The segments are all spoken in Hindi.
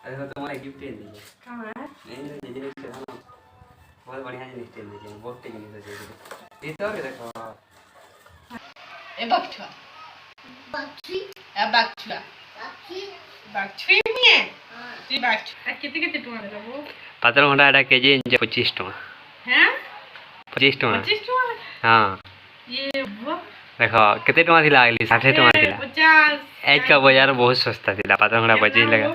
अरे तो तुम्हारा गिफ्ट दे दीजिए। कहाँ है? नहीं दीदी ने कहा ना, बहुत बढ़िया जिनिस दे दीजिए, बहुत जिनिस दे दीजिए। ये तो देखो ए बक्छुआ बक्छुआ बक्छुआ नहीं है जी बक्छुआ कितने टଙ୍କା देबो पातर घंटा एटा केजी 25 टଙ୍କା हैं 25 टଙ୍କା 25 टଙ୍କା हां ये वो देखो केते टଙ୍କା थिला आगली 60 टଙ୍କା थिला 50 एज का बाजार बहुत सस्ता थिला पातर घंटा 25 लगा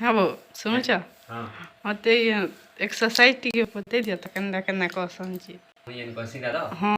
हाँ वो सुनो चा हां मते एक्सरसाइज टिके पते दिया त कन्ना कन्ना कसम छी मुझे इनको सीखा दो हां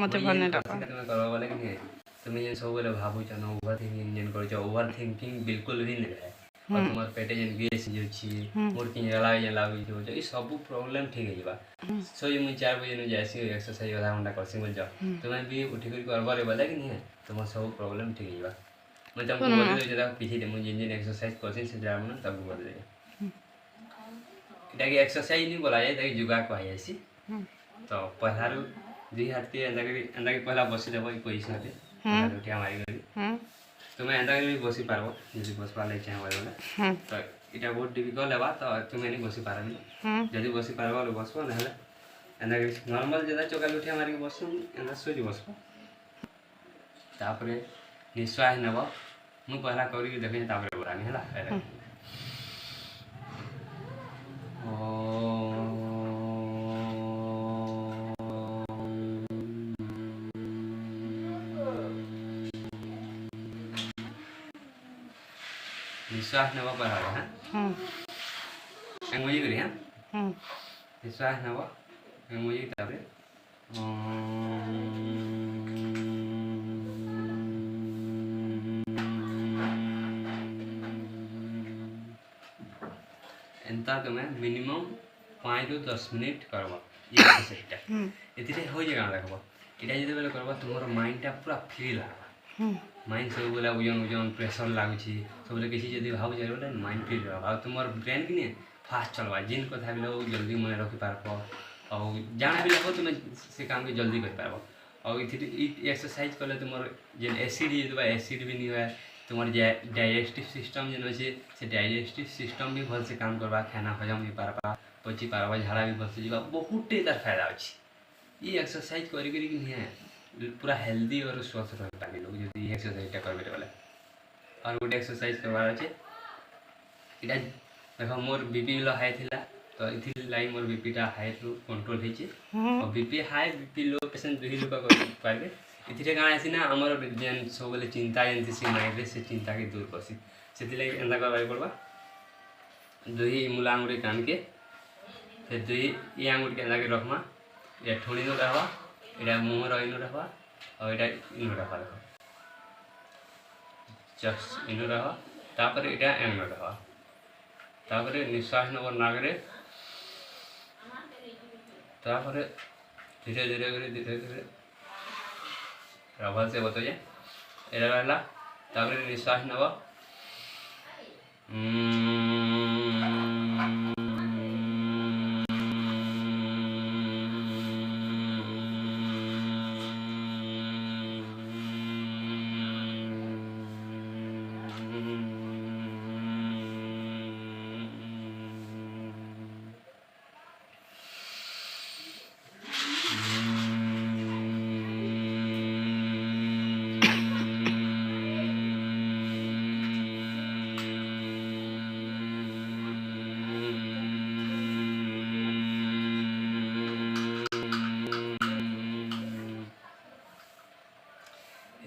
मते बने सीखा तुम्हें करवा वाले कि नहीं तुम्हें ये सब बोले भाबू चनो ओवर थिंकिंग जन कर जो ओवर थिंकिंग बिल्कुल भी नहीं है और तुम्हारे पेटे जन गैस जो छी मूड की जला जन लागू जो ये सब प्रॉब्लम ठीक है बा सो ये मुझे 4 बजे न जैसे एक्सरसाइज आधा घंटा करसी बोल जाओ तुम्हें भी उठी कर करवा रे बोले कि नहीं तुम्हारा सब प्रॉब्लम ठीक है बा मैं तुमको बोल दे जरा पीछे दे मुझे जिन एक्सरसाइज करसी से जा ना तब बोल दे इटा की एक्सरसाइज नहीं बोला जाए ताकि जुगाड़ को आए ऐसी तो पहला दी हाथी अंदर के पहला बसी देबो ई पोजीशन पे उठिया मारी गली तुम्हें अंदर भी बसी पारबो यदि बस वाले चाहे वाले तो इटा बहुत डिफिकल्ट है बात तो तुम्हें नहीं बसी पारबी यदि बसी पारबो लो बसबो नहले अंदर नॉर्मल जदा चोका उठिया मारी के बसो अंदर सोजी बसबो तापरे निश्वास नेबो मु पहला करी के देखे तापरे बोरानी हला निश्वास नेबो पहला हां एंगोजी करी हां निश्वास नेबो एंगोजी तापरे एंता तुम्हें मिनिमम 5 ରୁ 10 मिनिट करबो ये एक्सरसाइजटा एतिरे हो जाएगा देखबो इटा जदि बेले करबो तुमरो माइंडटा पूरा फ्री लागबो माइंड सब बोला उजन उजन प्रेशर लागुची सबले किसी जदि भाव जाय बोले माइंड फ्री रहबो आ तुमर ब्रेन कि नहीं फास्ट चलबा जिन कथा भी लोग जल्दी मन रखि पारबो और जाना भी लगो तुम से काम के जल्दी कर पारबो और इथिरे एक्सरसाइज करले तुमर जे एसिड जदि एसिड भी नहीं है तुम्हारे डाइजेस्टिव सिस्टम जो अच्छे से डाइजेस्टिव सिस्टम भी भल से काम करवा खाना हजम नहीं पारबा पची पारबा झाड़ा भी भल से जीवा बहुत तार फायदा अच्छी ये एक्सरसाइज करी करी कि नहीं पूरा हेल्दी और स्वस्थ रह पानी लोग जो ये एक्सरसाइजटा करबे बोले और गोटे एक्सरसाइज करवार अच्छे इटा देखो मोर बीपी लो हाई थिला तो इथि लाई मोर बीपीटा हाई रु कंट्रोल हेची और BP high BP low patient दुही लोग पाइबे इथिरे गाना आसी ना हमर जेन सब बोले चिंता जेन से माइंड से चिंता के दूर करसी सेति लागि एंदा करबाई पड़बा दुही मुला आंगुरी कान के फिर दुही ये आंगुरी के एंदा के रखमा ये ठोणी न रहबा एटा मुंह रहिन रहबा और एटा इन रहबा जस्ट इन रहबा तापर एटा एंग रहबा तापर निश्वास नंबर नागरे तापर धीरे धीरे रबल से बताइए एरा रहला तापर निश्वास नवा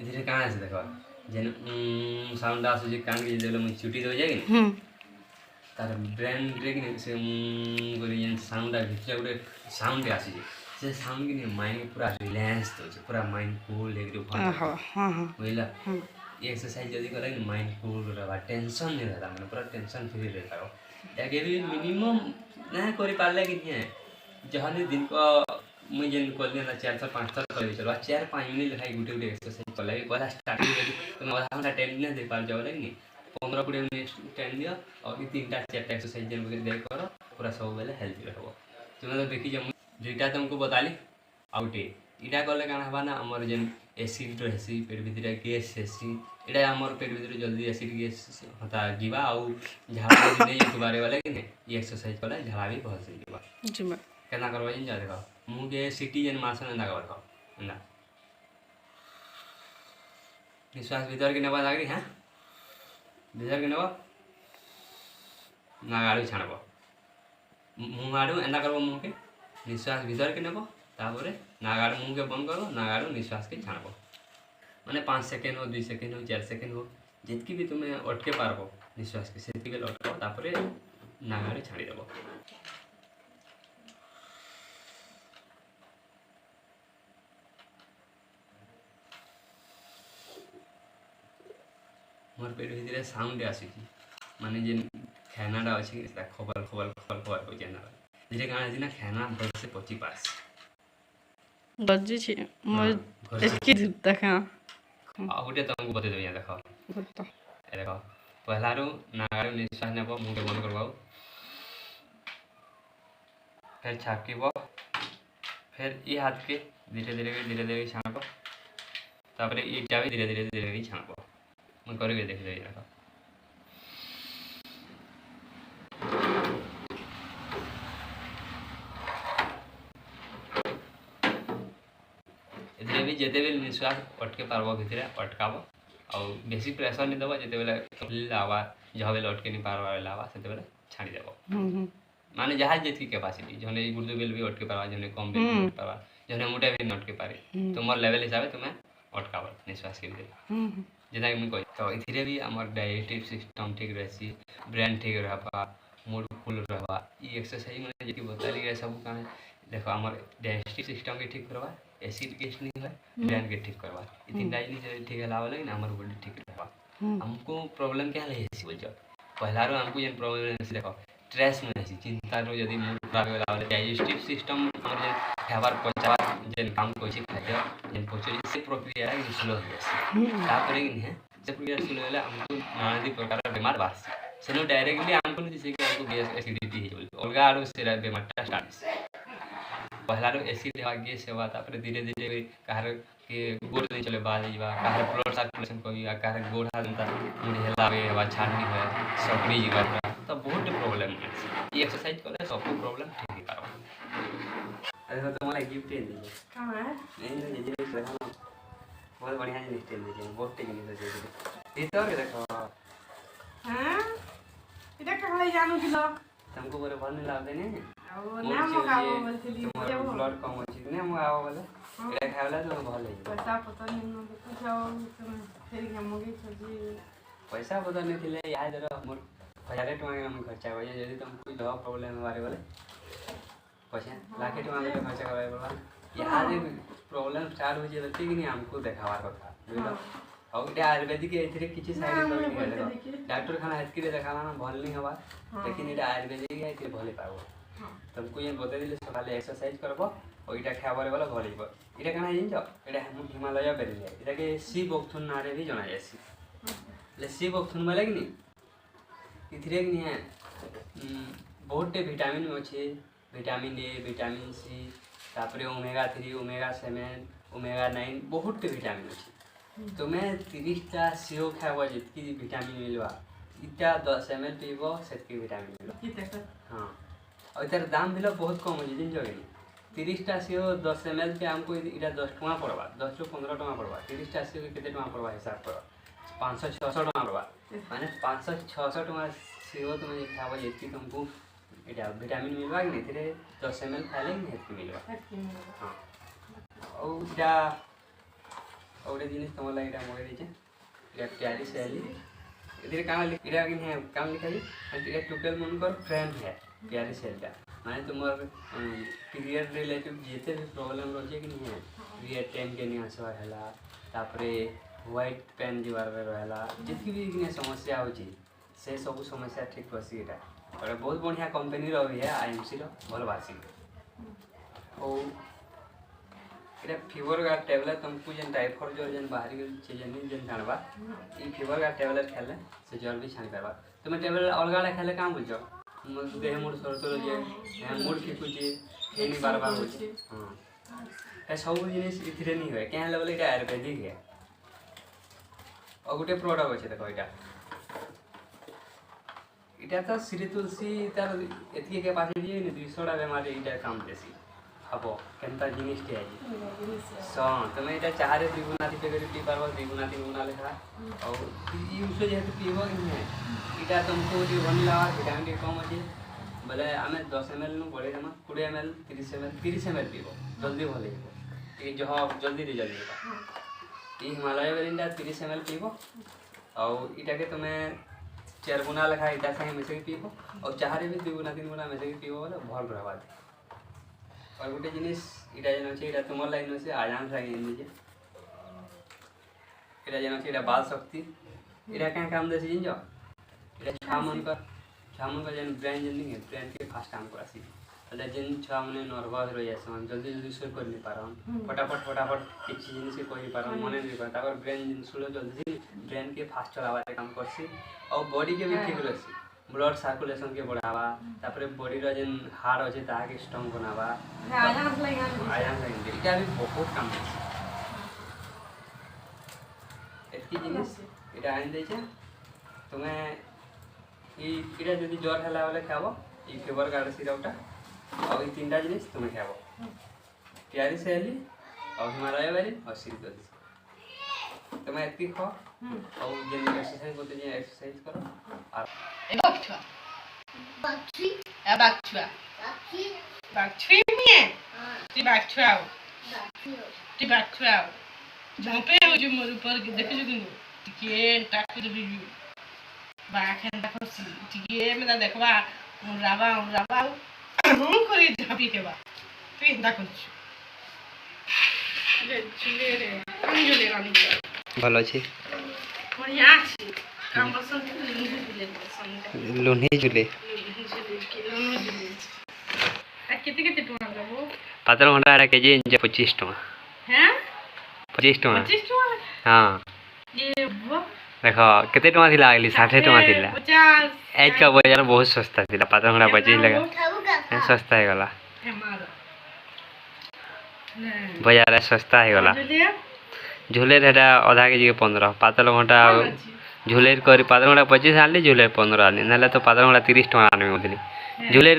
इधर कहाँ है देखो जेन साउंड आसुची कान के जेले मुझे छुट्टी हो जाएगी तार ब्रेन रे कि से गोरी जेन साउंड आ भितर गोटे साउंड आसुची से साउंड कि माइंड पूरा रिलैक्स तो पूरा माइंड कूल एकदम हां हां बुझला ये एक्सरसाइज जल्दी करे माइंड कूल रहबा टेंशन नहीं रहता माने पूरा टेंशन फ्री रहता हो एके भी मिनिमम ना करि पाले कि नहीं जहां दिन को मुझे जेन कर देना 4 से 5 तक कर चलवा 4-5 मिनट लिखाई गुटे गुटे एक्सरसाइज कर लगे पहला स्टार्टिंग में तुम आधा घंटा टाइम नहीं दे पार जाओ लेकिन 15-20 मिनट टाइम दियो और 3-4 एक्सरसाइज जेन दे करो पूरा सब बेले हेल्दी रहबो तुम तो देखि जे दुईटा तुमको बताली आउटे इटा करले काना हबा ना हमर जेन एसिड रहसी पेट भीतर गैस हेसी एटा हमर पेट भीतर जल्दी एसिड गैस होता जीवा आउ झाड़ा भी नहीं दुबारे वाले कि नहीं ये एक्सरसाइज वाला झाड़ा भी बहुत से जीवा जीवा केना करबा जा देखो मुंह के सिटीजन मासन एंदा करबा एंदा निश्वास भीतर के नेबा लागरी हां भीतर के नेबा नागाड़ू छाणब मुँह आड़ू एंदा करब मुँह के निश्वास भीतर के नेब तापर नागाड़ू मुँह के बंद करब नागाड़ू निश्वास के छाणब माने 5 सेकेंड हो 2 सेकेंड हो 4 सेकेंड हो जितकी भी तुम्हें अटके पारब निश्वास के सेतिके अटकाओ तापर नागाड़ू छाड़ी देब मोर पेट भीतर साउंड आसी माने जे खानाटा अच्छी खबर खबर खबर खबर हो जाना धीरे गाना है ना खाना 10 से 25 पास बज्जी छी मोर एकी देखा आ उठे तुमको बता दो देखो बता ए देखो पहला रो नागारू निश्वास नेबो मुंह के बंद करबाओ फिर छाकीबो फिर ये हाथ के धीरे धीरे छाणबो तापर ये जावे धीरे धीरे छाणबो मैं करके देख ले देखो इधर भी जेते भी निश्वास अटके पारबो भीतर अटकाबो और बेसी प्रेशर नहीं देबो जेते बेले लावा जहाँ बेले अटके नहीं पारबा लावा सेते बेले छाड़ी देबो माने जहाँ जितकी कैपेसिटी जने गुर्दे बेल भी अटके पारबा जने कम बेल भी अटके पारबा जने मोटे भी अटके पारे तुमर लेवल हिसाब से तुम्हें अटकाबो निश्वास के भीतर जेना कि मैं कहि तो इधरे भी हमर डाइजेस्टिव सिस्टम ठीक रहसी ब्रेन ठीक रहबा मूड कूल रहबा ई एक्सरसाइज में जेकी बताली है सब काने देखो हमर डाइजेस्टिव सिस्टम के ठीक करबा एसिड गैस नहीं है ब्रेन के ठीक करवा इतनी डाइजेशन ठीक है लावल ना हमार बॉडी ठीक रहबा हमको प्रॉब्लम क्या है ऐसी बोल जाओ पहला रो हमको ये प्रॉब्लम है देखो स्ट्रेस में ऐसी चिंता रो यदि मूड खराब हो लावल डाइजेस्टिव सिस्टम हमर जे खाबार पचावा जे काम कोइ छी खाद्य जे पचो से प्रक्रिया है स्लो हो जासी तापर कि है जब प्रक्रिया स्लो होला हमको नाना प्रकार बीमार बासी सेनो डायरेक्टली हमको जैसे कि हमको गैस एसिडिटी है अलगा आरो से बीमार स्टार्ट पहला रो एसिड हेवा गैस हेवा तापर धीरे धीरे कहार के गोड़ नहीं चले बाज जीवा कहार ब्लड सर्कुलेशन कमी आ कहार गोड़ हाथ जनता मुड़ी हेलावे हेवा छानी है सकड़ी जीवा तो बहुत प्रॉब्लम है ये एक्सरसाइज करे सब प्रॉब्लम ठीक ही करो अरे तो मला गिफ्ट दे दीजिए कहां है नहीं ये जे देखो बहुत बढ़िया जिनिस दे दीजिए बहुत टेक्निक दे दीजिए इधर देखो हां इधर कहां ले जानू किलो तुमको बोले बन ला देने ना मगाओ बोलथली तुम्हारा ब्लड कम अछि ने मगाओ बोले एटा खावला तो भल है पैसा पता नहीं न तो जाओ फिर हम मगे छी पैसा पता नहीं थिले याद रो मोर 1000 टका के हम खर्चा हो यदि तुम कोई दवा प्रॉब्लम हमारे बोले पैसा लाख टका के खर्चा करवाए बोला याद प्रॉब्लम स्टार्ट हो जे कि नहीं हमको देखावार कथा बुझलो और ये आयुर्वेदिक एथिरे किछि साइड इफेक्ट नहीं है डॉक्टर खाना हेल्थ के देखाला ना भल नहीं हवा लेकिन ये आयुर्वेदिक है कि भले पाबो तुमको ये बता दिले सकाले एक्सरसाइज करबो और इटा खाबारे वाला भल हिबो इटा कना जिन जो इटा हम हिमालय बेरी है इटा के सी बक्थुन नारे भी जना जासी ले सी बक्थुन में लगनी इथिरे कि है बहुत विटामिन अछि विटामिन ए विटामिन सी तापरे ओमेगा 3 ओमेगा 7 ओमेगा 9 बहुत विटामिन अछि तुम्हें 30 टा सेव खावा जितकी विटामिन मिलवा इटा 10 ml पीबो सेतकी विटामिन मिलवा हां और इधर दाम भी बहुत कम है जिन जगह 30 टा सेव 10 ml पे हमको इटा 10 टका पड़वा 10 टू 15 टका पड़वा 30 टा सेव केते टका पड़वा हिसाब करो 500 600 टका पड़वा माने 500 600 टका सेव तुम खावा जितकी तुमको इटा विटामिन मिलवा कि नहीं 10 ml खाले नहीं हेतु मिलवा हां और इटा और जिनिस तुम ला इटा मगे दीचे इटा प्यारी सैली इधर काम इटा कि है काम लिखा जी इटा टोटल मन कर फ्रेंड है प्यारी सेलटा माने तुमर पीरियड रिलेटिव जेते भी प्रॉब्लम रहे कि नहीं है पीरियड टाइम के नहीं आसवा हला तापरे व्हाइट पेन जीवार रहला जितकी भी ने समस्या होची से सब समस्या ठीक करसी एटा और बहुत बढ़िया कंपनी रो है आईएमसी रो भल बासी ओ एटा फीवर का टैबलेट तुमको जन टाइफाइड ज्वर जन बाहरी चीज नहीं जन जानबा ई फीवर का टैबलेट खेले से ज्वर भी छान करबा तुम टैबलेट अलगा खेले काम बुझो देह मूड सरसर जे मूड ठीक होची एनी बार-बार होची हां ए सब जिनिस इथिरे नहीं होय केन लेवल एटा आयुर्वेदिक है और गोटे प्रोडक्ट अच्छे देख इटा तो श्री तुलसी तार एतिके कैपेसिटी है 200 बेमारी इटा काम देसी हब केनता जिनिसटे आज तुम यहाँ चाहे 2 गुना 3 कर पी पार 2 गुना 3 गुना लेखा और यूज जेहतु पीब इटा तुमको भल लगा भिटामिन कम अच्छे बोले आम 10 ml बढ़े देमा 20 ml 30 ml पीब जल्दी भल ये जह जल्दी रिजल्ट देगा ये हिमालय बेरिंडा 30 ml पीब और इटा के तुम्हें 4 गुना लेखा इटा संगे मिसेक पीब और चाहे भी 2 गुना 3 गुना मिसेक पीब बोले भल रहबा और गोटे जिनिस इटा जेन अच्छे इटा तुम लाइन से आजान सागे दीजिए इटा जेन अच्छे इटा बाल शक्ति इटा क्या काम देसी जिन इटा छुआ का जेन ब्रेन जेन नहीं ब्रेन के फास्ट काम करासी अल्ला जेन छुआ मैंने नर्वस रह जाए जल्दी जल्दी सोई कर नहीं पारन फटाफट किसी जिनिस के कहि पारन मने नहीं पारन तापर ब्रेन जिन सुलो जल्दी ब्रेन के फास्ट चलावा काम करसी और बॉडी के भी ठीक रहसी ब्लड सर्कुलेशन के बढ़ावा तापर बॉडी रो जेन हार्ट अच्छे ता के स्ट्रांग बनावा आयरन लाइन इटा भी बहुत काम है एतकी जिनिस इटा आइन दे छे तुम्हें इटा जदि ज्वर हला वाले खाबो ई फेवर कार्ड सिरपटा और ई तीनटा जिनिस तुम्हें खाबो प्यारी सहेली और हिमालय वाली और सिरदर्द तुम्हें एतकी खा और जेन एक्सरसाइज करते जे एक्सरसाइज करो और Bakçı mı? Ti bakçı av. Ti bakçı av. Jampe hoje moro par que देखो जो टिके टाक कर दी बाखन देखो सी टिके में देखबा रावा हम करी झापी केबा तू इंदा कुछ ले चले रे अंजले रानी ভালো আছে बढ़िया আছে काम पसंद लोनी झुले केते केते टोना देबो पातर घंटा आड़ा केजी 25 टका हैं 25 टका 25 टका हां ये वो देखो केते टका थिला आगली 60 टका थिला 50 आज का बाजार बहुत सस्ता थिला पातर घंटा 25 लगा सस्ता है गला बाजार सस्ता है गला झुले रेटा आधा केजी के 15 पातर घंटा झुले कर पातर घंटा 25 आनली झुले 15 आनली नाले तो पातर घंटा 30 टका आनबे होतली झुले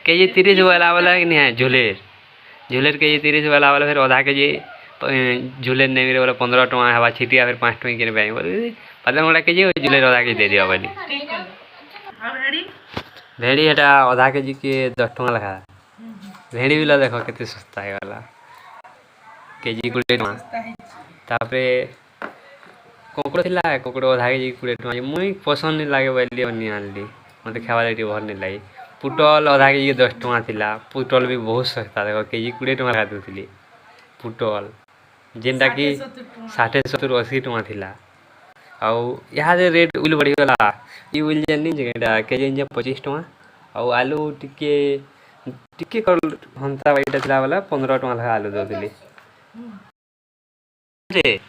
केजी 30 वाला कि नहीं है झुलेर केजी 30 वाला फिर आधा केजी झुलेर नहीं मेरे बोले 15 टका हवा छिटिया फिर 5 टका के बैंक बोले पातर घंटा केजी झुलेर आधा केजी दे दिया बोली भेड़ी हेटा आधा केजी के 10 टका लखा भेड़ी भी देखो कितने सस्ता है वाला केजी 20 टका तापरे कोकड़ो थिला कोकड़ो आधा केजी 20 टका मुई पसंद नहीं लागे बोली नहीं आनली मते खावा लागी भल नहीं लगी पुटल आधा केजी 10 टका थिला पुटल भी बहुत सस्ता देखो केजी 20 टका लगा दूली पुटल जेनटा कि 60 70 80 टका थिला आउ यहाँ से रेट उल बढ़ी गला ई उल जेनी जगह केजी 25 टका आउ आलू टिके टिके कर हंता बाईटा थिला वाला 15 टका लगा आलू दोली रे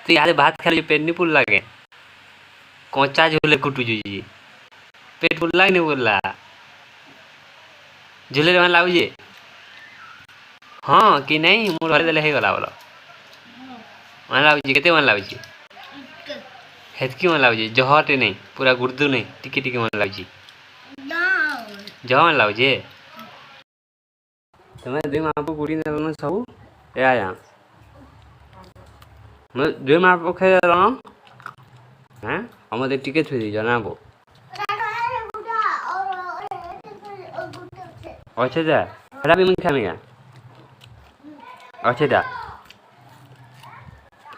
तो यहाँ भात खाली पेट नहीं पुल लगे कच्चा झोले कुटू जी पेट पुल लाग नहीं बोला झूले मन लागे हाँ कि नहीं मोर घरे देले गला बोलो मन लागे केते मन लागे हेतकी मन लागे जहटे नहीं पूरा गुर्दू नहीं टिके टिके मन लागे जह मन लागे तुम्हें दुई माप गुड़ी न सब ए आया मैं दुई माप खाई हैं हम टिके थी दी जनाबो अच्छा जा भी मैं खाएगा अच्छा जा